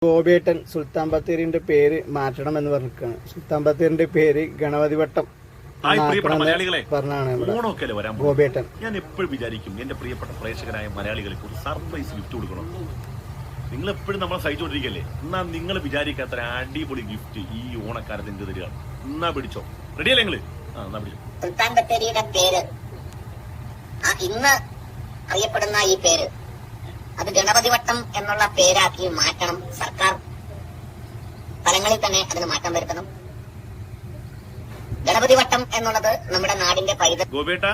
ഗോപേട്ടൻ സുൽത്താൻ ബത്തേരിന്റെ പേര് മാറ്റണമെന്ന് പറഞ്ഞിരിക്കുകയാണ്. സുൽത്താൻ ബത്തേരിന്റെ പേര് ഗണപതിവട്ടം പറഞ്ഞാണ് ഗോപേട്ടൻ. ഞാൻ എപ്പോഴും വിചാരിക്കും എന്റെ പ്രിയപ്പെട്ട പ്രേക്ഷകരായ മലയാളികൾക്ക് ഒരു സർപ്രൈസ് ഗിഫ്റ്റ് കൊടുക്കണം. നിങ്ങൾ എപ്പോഴും നമ്മളെ സഹിച്ചുകൊണ്ടിരിക്കല്ലേ, എന്നാ നിങ്ങൾ വിചാരിക്കാത്ത അടിപൊളി ഗിഫ്റ്റ് ഈ ഓണക്കാലത്ത് എന്ത് തരികയാണ്. എന്നാ പിടിച്ചോ, റെഡിയല്ലേ നിങ്ങള്? എന്നാ പിടിച്ചോ. സുൽത്താൻ ബത്തേരിയുടെ പേര്, ഇന്ന് അറിയപ്പെടുന്ന ഈ പേര്, അത് ഗണപതിവട്ടം എന്നുള്ള പേരാക്കി മാറ്റണം. സർക്കാർ തലങ്ങളിൽ തന്നെ അതിന് മാറ്റം വരുത്തണം. ഗണപതിവട്ടം എന്നുള്ളത് നമ്മുടെ നാടിന്റെ പൈതൃക. ഗോപേട്ട,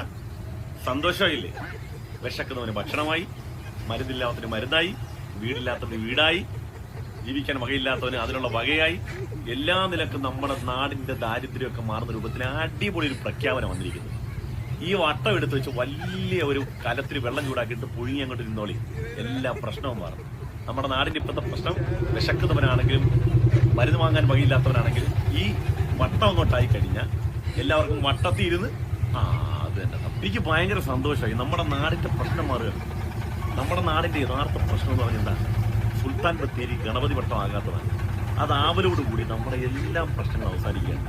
സന്തോഷമായില്ലേ? വിശക്കുന്നവന് ഭക്ഷണമായി, മരുന്നില്ലാത്തവന് മരുന്നായി, വീടില്ലാത്തവന് വീടായി, ജീവിക്കാൻ വകയില്ലാത്തവന് അതിനുള്ള വകയായി, എല്ലാ നിലക്കും നമ്മുടെ നാടിന്റെ ദാരിദ്ര്യമൊക്കെ മാറുന്ന രൂപത്തിൽ അടിപൊളി ഒരു പ്രഖ്യാപനം വന്നിരിക്കുന്നു. ഈ വട്ടം എടുത്ത് വെച്ച് വലിയ ഒരു കലത്തിൽ വെള്ളം ചൂടാക്കിയിട്ട് പുഴുങ്ങി അങ്ങോട്ട് നിന്നോളി, എല്ലാ പ്രശ്നവും മാറും. നമ്മുടെ നാടിന്റെ ഇപ്പോഴത്തെ പ്രശ്നം വിശക്കുന്നവനാണെങ്കിലും മരുന്ന് വാങ്ങാൻ വകയില്ലാത്തവനാണെങ്കിലും ഈ വട്ടം അങ്ങോട്ടായി കഴിഞ്ഞാൽ എല്ലാവർക്കും വട്ടത്തിൽ ഇരുന്ന് അത് തന്നെ. എനിക്ക് ഭയങ്കര സന്തോഷമായി. നമ്മുടെ നാടിന്റെ പ്രശ്നം മാറുകയാണ്. നമ്മുടെ നാടിന്റെ യഥാർത്ഥ പ്രശ്നം എന്ന് പറഞ്ഞാൽ എന്താണ്? സുൽത്താൻ ബത്തേരി ഗണപതി വട്ടം ആകാത്തതാണ്. അതാവലോടുകൂടി നമ്മുടെ എല്ലാ പ്രശ്നങ്ങളും അവസാനിക്കുകയാണ്.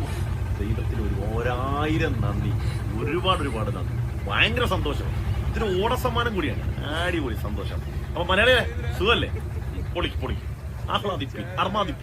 ദൈവത്തിന് 1000 നന്ദി, ഒരുപാട് നന്ദി. ഭയങ്കര സന്തോഷം. ഇതൊരു ഓണസമ്മാനം കൂടിയാണ്. അടിപൊളി സന്തോഷം. അപ്പൊ മലയാളികളെ സുഖല്ലേ? പൊളിക്ക് ആഹ്ലാദിപ്പി, അർമാദിപ്പി.